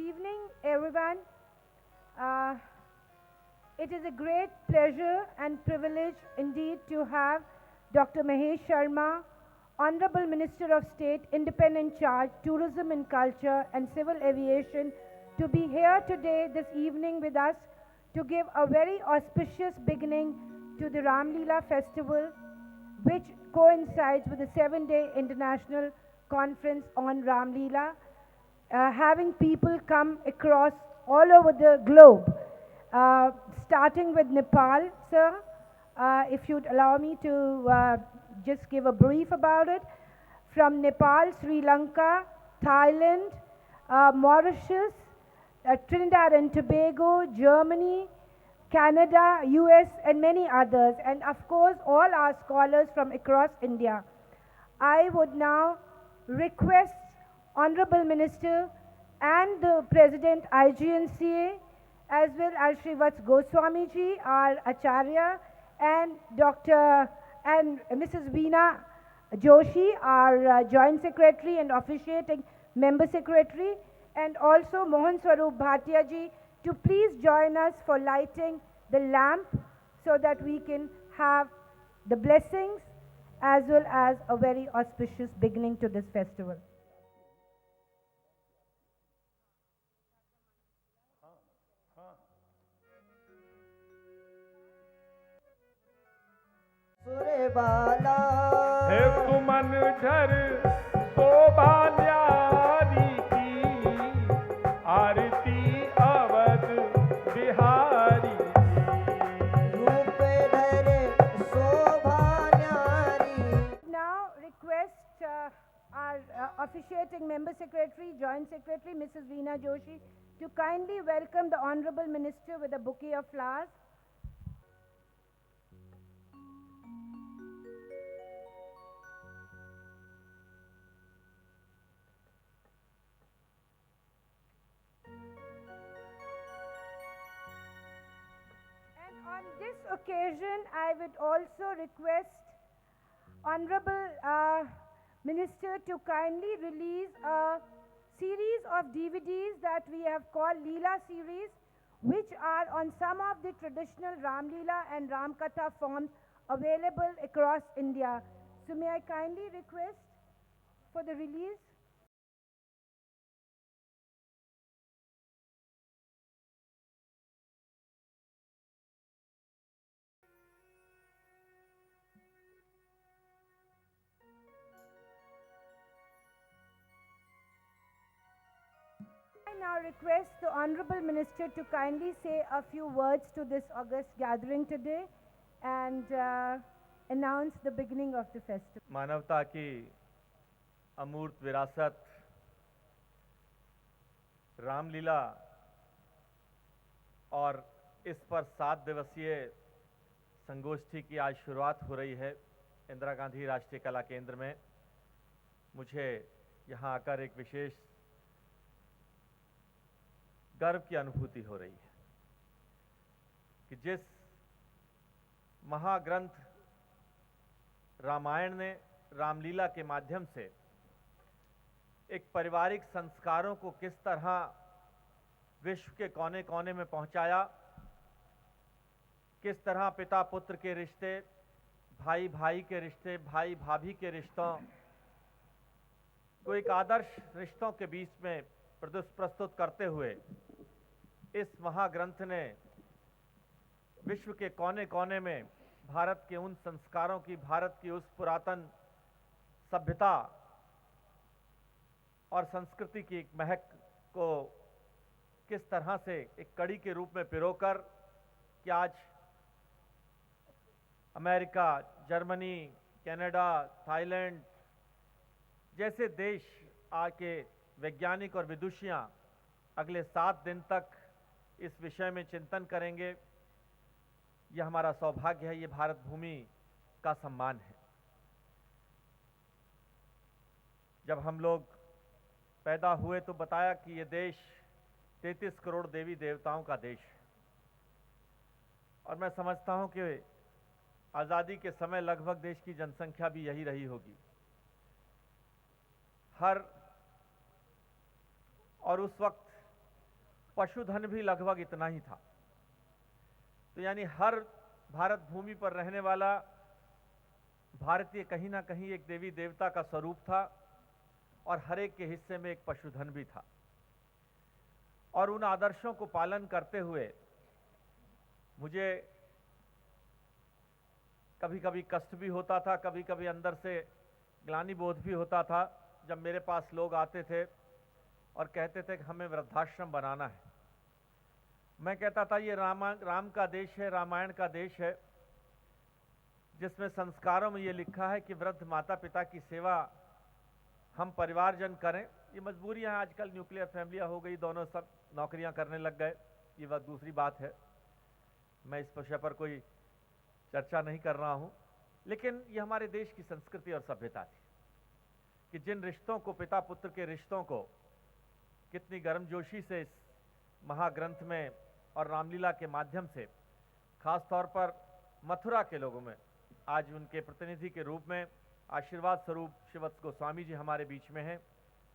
Evening, everyone. Uh, it is a great pleasure and privilege indeed to have Dr. Mahesh Sharma, Honorable Minister of State, Independent Charge, Tourism and Culture and Civil Aviation, to be here today, this evening with us to give a very auspicious beginning to the Ram Leela Festival, which coincides with the 7-day international conference on Ram Leela, having people come across all over the globe, starting with Nepal, sir. If you'd allow me to just give a brief about it. From Nepal, Sri Lanka, Thailand, Mauritius, Trinidad and Tobago, Germany, Canada, US, and many others, and of course, all our scholars from across India. I would now request Honorable Minister and the President IGNCA, as well as Srivats Goswami ji, our Acharya, and Mrs. Veena Joshi, our Joint Secretary and Officiating Member Secretary, and also Mohan Swarup Bhatia ji, to please join us for lighting the lamp so that we can have the blessings as well as a very auspicious beginning to this festival. Surbala हे सुमन झर शोभा न्यारी की आरती अवध बिहारी रूप धरे शोभा न्यारी. Now request our officiating Member Secretary, Joint Secretary, Mrs. Veena Joshi, to kindly welcome the Honorable Minister with a bouquet of flowers. On this occasion, I would also request Honorable Minister to kindly release a series of DVDs that we have called Leela series, which are on some of the traditional Ram Leela and Ram Katha forms available across India. So may I kindly request for the release? I now request the Honorable Minister to kindly say a few words to this august gathering today and announce the beginning of the festival. मानवता की अमूर्त विरासत रामलीला और इस पर 7 दिवसीय संगोष्ठी की आज शुरुआत हो रही है इंदिरा गांधी राष्ट्रीय कला केंद्र में. मुझे यहाँ आकर एक विशेष गर्व की अनुभूति हो रही है कि जिस महाग्रंथ रामायण ने रामलीला के माध्यम से एक पारिवारिक संस्कारों को किस तरह विश्व के कोने कोने में पहुंचाया, किस तरह पिता पुत्र के रिश्ते, भाई भाई के रिश्ते, भाई भाभी के रिश्तों को एक आदर्श रिश्तों के बीच में प्रस्तुत करते हुए इस महाग्रंथ ने विश्व के कोने कोने में भारत के उन संस्कारों की, भारत की उस पुरातन सभ्यता और संस्कृति की एक महक को किस तरह से एक कड़ी के रूप में पिरोकर कि आज अमेरिका, जर्मनी, कनाडा, थाईलैंड जैसे देश आके वैज्ञानिक और विदुषियां अगले 7 दिन तक इस विषय में चिंतन करेंगे. यह हमारा सौभाग्य है, ये भारत भूमि का सम्मान है. जब हम लोग पैदा हुए तो बताया कि ये देश 33 करोड़ देवी देवताओं का देश है और मैं समझता हूं कि आज़ादी के समय लगभग देश की जनसंख्या भी यही रही होगी. और उस वक्त पशुधन भी लगभग इतना ही था। तो यानी हर भारत भूमि पर रहने वाला भारतीय कहीं ना कहीं एक देवी देवता का स्वरूप था और हर एक के हिस्से में एक पशुधन भी था। और उन आदर्शों को पालन करते हुए मुझे कभी कभी कष्ट भी होता था, कभी कभी अंदर से ग्लानि बोध भी होता था जब मेरे पास लोग आते थे और कहते थे कि हमें वृद्धाश्रम बनाना है। मैं कहता था ये राम का देश है, रामायण का देश है, जिसमें संस्कारों में ये लिखा है कि वृद्ध माता पिता की सेवा हम परिवारजन करें। ये मजबूरियां आजकल न्यूक्लियर फैमिलियां हो गई, दोनों सब नौकरियां करने लग गए, ये बात दूसरी बात है, मैं इस विषय पर कोई चर्चा नहीं कर रहा हूं। लेकिन ये हमारे देश की संस्कृति और सभ्यता थी कि जिन रिश्तों को, पिता पुत्र के रिश्तों को कितनी गर्मजोशी से इस महाग्रंथ में और रामलीला के माध्यम से, खास तौर पर मथुरा के लोगों में, आज उनके प्रतिनिधि के रूप में आशीर्वाद स्वरूप श्रीवत्स गोस्वामी जी हमारे बीच में हैं।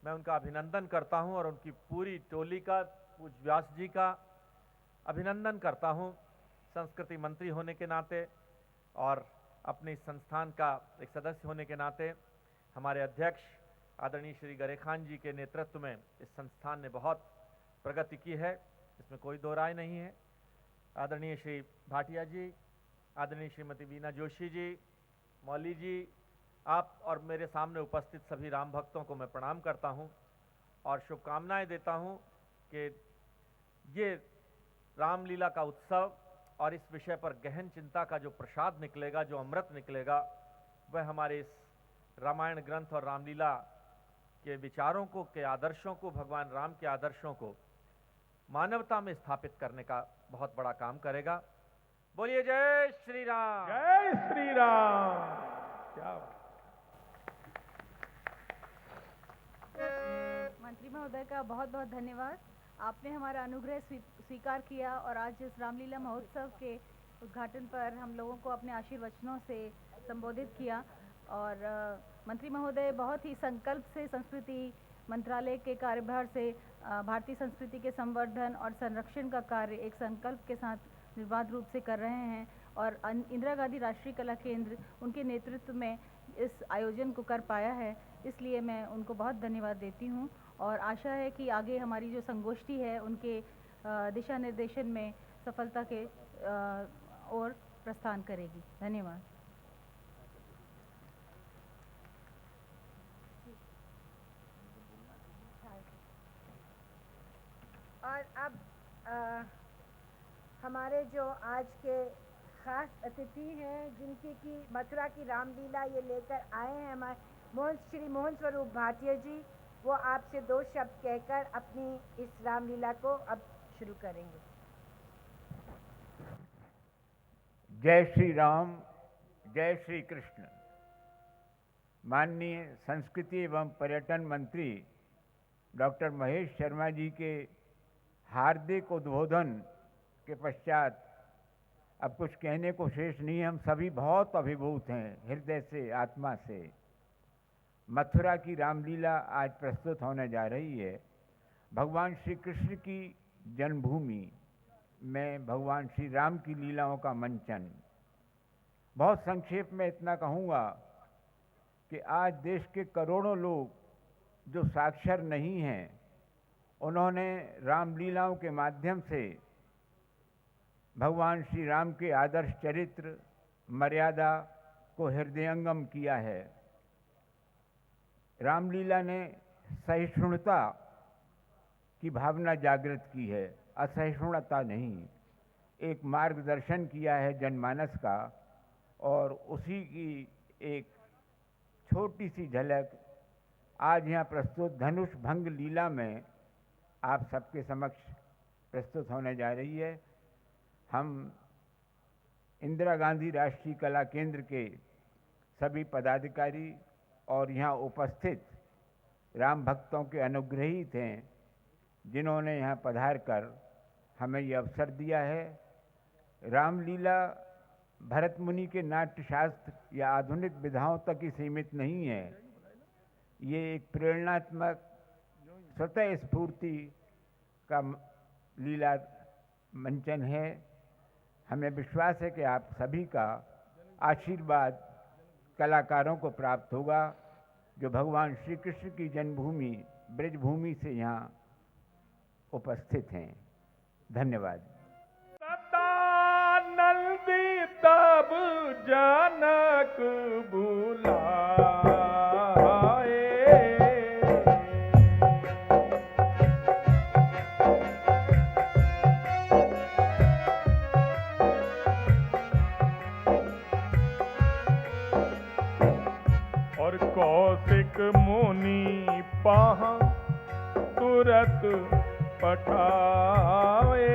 मैं उनका अभिनंदन करता हूं और उनकी पूरी टोली का, पूज्य व्यास जी का अभिनंदन करता हूं संस्कृति मंत्री होने के नाते और अपने संस्थान का एक सदस्य होने के नाते। हमारे अध्यक्ष आदरणीय श्री गरे खान जी के नेतृत्व में इस संस्थान ने बहुत प्रगति की है, इसमें कोई दो राय नहीं है। आदरणीय श्री भाटिया जी, आदरणीय श्रीमती वीना जोशी जी, मौली जी, आप और मेरे सामने उपस्थित सभी राम भक्तों को मैं प्रणाम करता हूं और शुभकामनाएं देता हूं कि ये रामलीला का उत्सव और इस विषय पर गहन चिंता का जो प्रसाद निकलेगा, जो अमृत निकलेगा, वह हमारे इस रामायण ग्रंथ और रामलीला के विचारों को, के आदर्शों को, भगवान राम के आदर्शों को मानवता में स्थापित करने का बहुत बड़ा काम करेगा। बोलिए जय श्री राम। जय श्री राम। क्या बात। मंत्री महोदय का बहुत बहुत धन्यवाद। आपने हमारा अनुग्रह स्वीकार किया और आज इस रामलीला महोत्सव के उद्घाटन पर हम लोगों को अपने आशीर्वचनों से संबोधित किया। और मंत्री महोदय बहुत ही संकल्प से संस्कृति मंत्रालय के कार्यभार से भारतीय संस्कृति के संवर्धन और संरक्षण का कार्य एक संकल्प के साथ निर्बाध रूप से कर रहे हैं और इंदिरा गांधी राष्ट्रीय कला केंद्र उनके नेतृत्व में इस आयोजन को कर पाया है, इसलिए मैं उनको बहुत धन्यवाद देती हूं और आशा है कि आगे हमारी जो संगोष्ठी है उनके दिशा निर्देशन में सफलता के ओर प्रस्थान करेगी। धन्यवाद। और अब हमारे जो आज के ख़ास अतिथि हैं, जिनकी की मथुरा की रामलीला ये लेकर आए हैं, हमारे श्री मोहन स्वरूप भाटिया जी, वो आपसे दो शब्द कहकर अपनी इस रामलीला को अब शुरू करेंगे। जय श्री राम, जय श्री कृष्ण। माननीय संस्कृति एवं पर्यटन मंत्री डॉक्टर महेश शर्मा जी के हार्दिक उद्बोधन के पश्चात अब कुछ कहने को शेष नहीं है। हम सभी बहुत अभिभूत हैं हृदय से, आत्मा से। मथुरा की रामलीला आज प्रस्तुत होने जा रही है। भगवान श्री कृष्ण की जन्मभूमि में भगवान श्री राम की लीलाओं का मंचन। बहुत संक्षेप में इतना कहूँगा कि आज देश के करोड़ों लोग जो साक्षर नहीं हैं, उन्होंने रामलीलाओं के माध्यम से भगवान श्री राम के आदर्श चरित्र, मर्यादा को हृदयंगम किया है। रामलीला ने सहिष्णुता की भावना जागृत की है, असहिष्णुता नहीं। एक मार्गदर्शन किया है जनमानस का और उसी की एक छोटी सी झलक आज यहाँ प्रस्तुत धनुष भंग लीला में आप सबके समक्ष प्रस्तुत होने जा रही है। हम इंदिरा गांधी राष्ट्रीय कला केंद्र के सभी पदाधिकारी और यहाँ उपस्थित राम भक्तों के अनुग्रहित हैं, जिन्होंने यहाँ पधार कर हमें ये अवसर दिया है। रामलीला भरत मुनि के नाट्य शास्त्र या आधुनिक विधाओं तक ही सीमित नहीं है। ये एक प्रेरणात्मक स्वतः स्फूर्ति का लीला मंचन है। हमें विश्वास है कि आप सभी का आशीर्वाद कलाकारों को प्राप्त होगा जो भगवान श्री कृष्ण की जन्मभूमि ब्रजभूमि से यहाँ उपस्थित हैं। धन्यवाद। सतानंदी तब जनक बुलाए, और कौशिक मुनि पहाँ तुरत पठाए।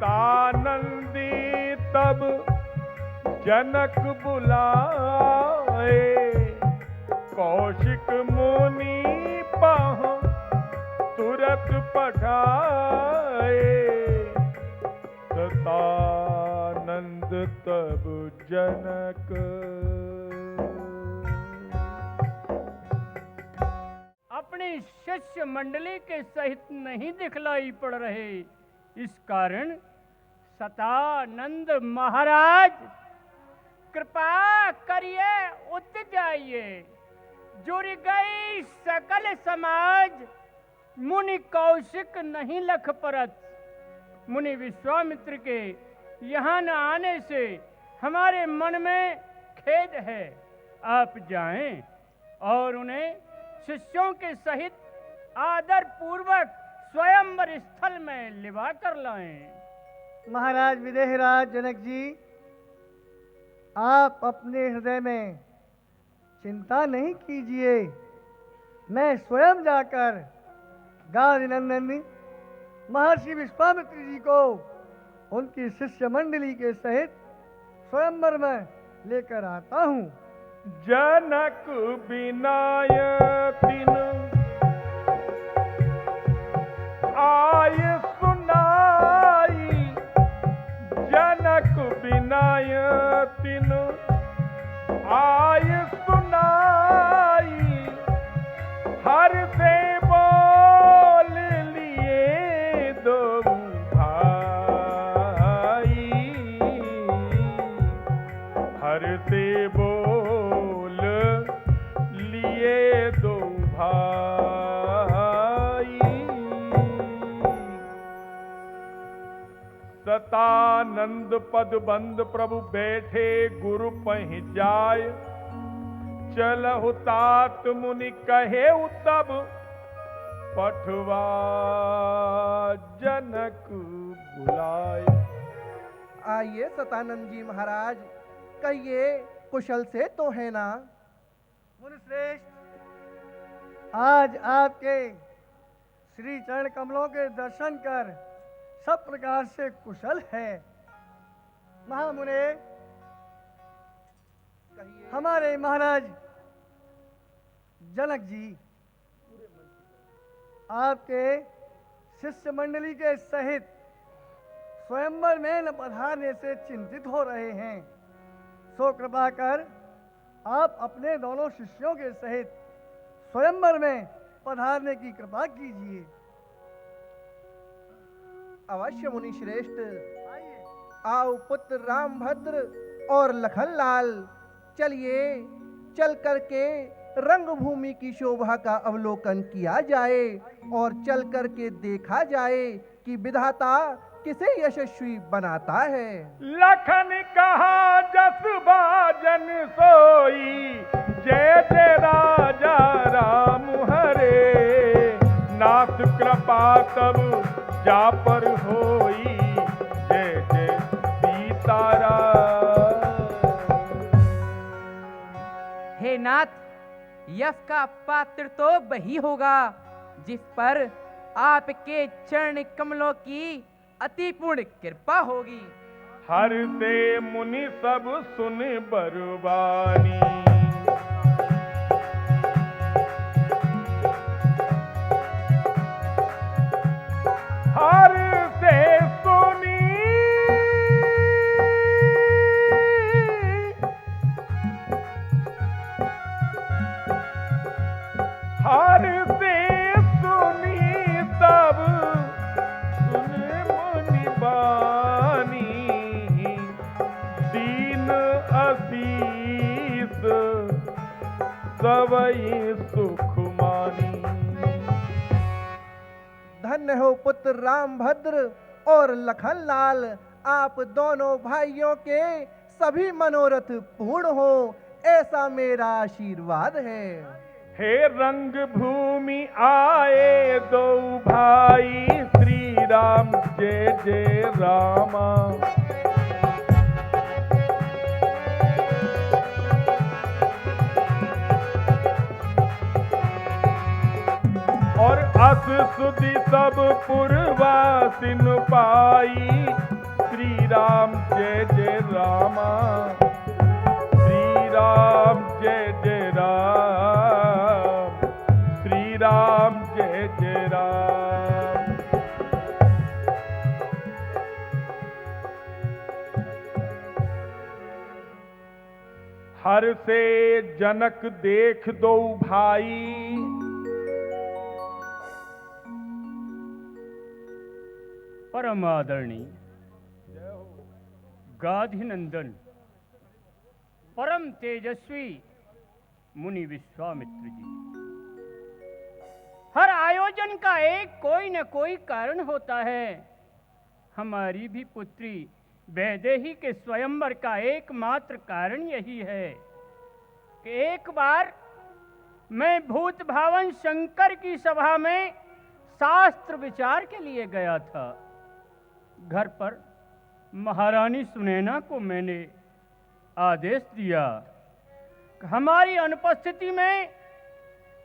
सतानंदी तब जनक बुलाए, कौशिक मुनि पहाँ तुरत पठाए। सतानंद तब जनक अपनी शिष्य मंडली के सहित नहीं दिखलाई पड़ रहे। इस कारण सतानंद महाराज कृपा करिए उठ जाइए। जुड़ गई सकल समाज, मुनि कौशिक नहीं लख परत। मुनि विश्वामित्र के यहाँ न आने से हमारे मन में खेद है। आप जाएं और उन्हें शिष्यों के सहित आदर पूर्वक स्वयंवर स्थल में लिवा कर लाएं। महाराज विदेहराज जनक जी, आप अपने हृदय में चिंता नहीं कीजिए। मैं स्वयं जाकर गादिनंदन महर्षि विश्वामित्र जी को उनकी शिष्य मंडली के सहित स्वयंवर में लेकर आता हूँ। जनक बिनाय तिन आय सुनाई, जनक बिनाय तिन आय सुनाई। हर से बोल लिए दो भाई, हर से बोल लिए दो भाई। सतानंद पद बंद प्रभु बैठे गुरु पहि जाय, चलहु तात मुनि कहे तब पठवा जनक बुलाए। आइए सतानंद जी महाराज, कहिए कुशल से तो है ना? मुनिश्रेष्ठ, आज आपके श्री चरण कमलों के दर्शन कर सब प्रकार से कुशल है। महामुने, हमारे महाराज जनक जी आपके शिष्य मंडली के सहित स्वयंवर में न पधारने से चिंतित हो रहे हैं। सो कृपा कर आप अपने दोनों शिष्यों के सहित स्वयंवर में पधारने की कृपा कीजिए। अवश्य मुनि श्रेष्ठ, आओ पुत्र रामभद्र और लखनलाल, चलिए चल करके रंगभूमि की शोभा का अवलोकन किया जाए और चल करके देखा जाए कि विधाता किसे यशस्वी बनाता है। लखन कहा जस बाजन सोई, जय जय राजा राम हरे। नाथ कृपा तब जा पर होई, जय जय सीताराम। हे नाथ, यश का पात्र तो वही होगा जिस पर आपके चरण कमलों की अति पूर्ण कृपा होगी। हर से मुनि सब सुन बरबानी, हर से सुनी तब सुने मुनि बानी, दीन असीस सबई सुख मानी। धन्य हो पुत्र रामभद्र और लखनलाल, आप दोनों भाइयों के सभी मनोरथ पूर्ण हो, ऐसा मेरा आशीर्वाद है। हे रंग भूमि आए दो भाई, श्री राम जय जय रामा। और अस सुधि सब पुरवासिन पाई, श्री राम जय जय रामा। श्री राम जय जय राम, श्री राम जय जय राम। हर से जनक देख दो भाई, परम आदरणीय गाधिनंदन परम तेजस्वी मुनि विश्वामित्र जी, हर आयोजन का एक कोई न कोई कारण होता है। हमारी भी पुत्री वैदेही के स्वयंवर का एकमात्र कारण यही है कि एक बार मैं भूत भावन शंकर की सभा में शास्त्र विचार के लिए गया था। घर पर महारानी सुनैना को मैंने आदेश दिया कि हमारी अनुपस्थिति में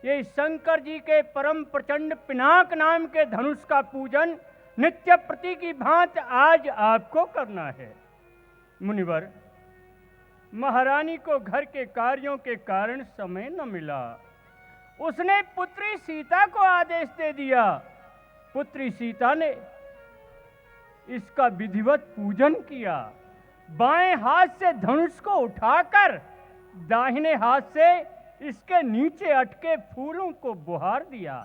ये शंकर जी के परम प्रचंड पिनाक नाम के धनुष का पूजन नित्य प्रति की भांति आज आपको करना है। मुनिवर, महारानी को घर के कार्यों के कारण समय न मिला। उसने पुत्री सीता को आदेश दे दिया। पुत्री सीता ने इसका विधिवत पूजन किया। बाएं हाथ से धनुष को उठाकर दाहिने हाथ से इसके नीचे अटके फूलों को बुहार दिया।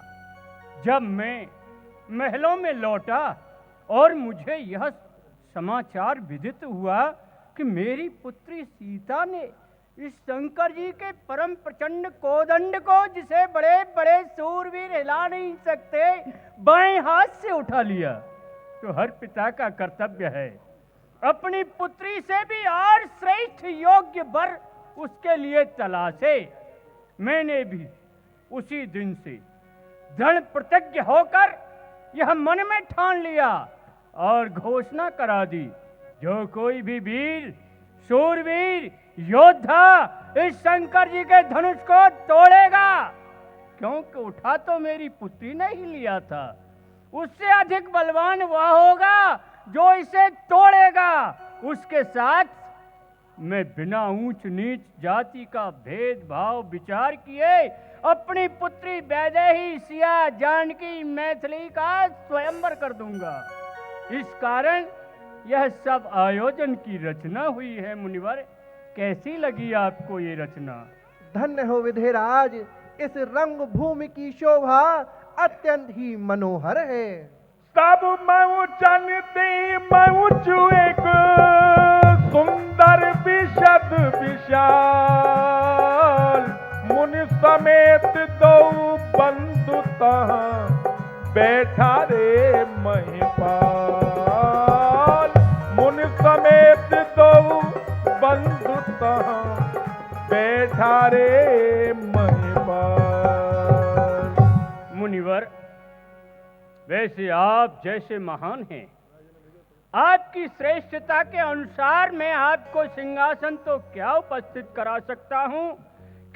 जब मैं महलों में लौटा और मुझे यह समाचार विदित हुआ कि मेरी पुत्री सीता ने इस शंकर जी के परम प्रचंड कोदंड को, जिसे बड़े बड़े सूरवीर हिला नहीं सकते, बाएं हाथ से उठा लिया, तो हर पिता का कर्तव्य है अपनी पुत्री से भी और श्रेष्ठ योग्य वर उसके लिए तलाशे। मैंने भी उसी दिन से दृढ़ प्रतिज्ञ होकर यह मन में ठान लिया और घोषणा करा दी, जो कोई भी वीर शूरवीर योद्धा इस शंकर जी के धनुष को तोड़ेगा, क्योंकि उठा तो मेरी पुत्री ने ही लिया था, उससे अधिक बलवान वह होगा जो इसे तोड़ेगा। उसके साथ मैं बिना ऊंच नीच जाति का भेदभाव विचार किए अपनी पुत्री वैदेही सिया जानकी मैथिली का स्वयंवर कर दूंगा। इस कारण यह सब आयोजन की रचना हुई है। मुनिवर, कैसी लगी आपको ये रचना? धन्य हो विधेराज, इस रंग भूमि की शोभा अत्यंत ही मनोहर है। तब मैं चलते मैं एक सुंदर विशद विशाल, मुनि समेत दो बंधु तहाँ बैठा रे महिपाल। मुनि समेत दो बंधु तहाँ बैठा रे महिपाल। मुनिवर, वैसे आप जैसे महान हैं, आपकी श्रेष्ठता के अनुसार मैं आपको सिंहासन तो क्या उपस्थित करा सकता हूं,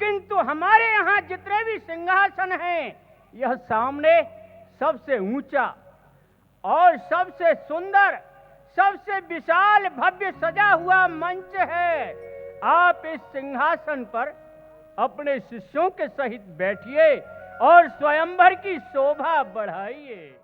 किंतु हमारे यहाँ जितने भी सिंहासन हैं, यह सामने सबसे ऊंचा और सबसे सुंदर, सबसे विशाल भव्य सजा हुआ मंच है। आप इस सिंहासन पर अपने शिष्यों के सहित बैठिए और स्वयंवर की शोभा बढ़ाइए।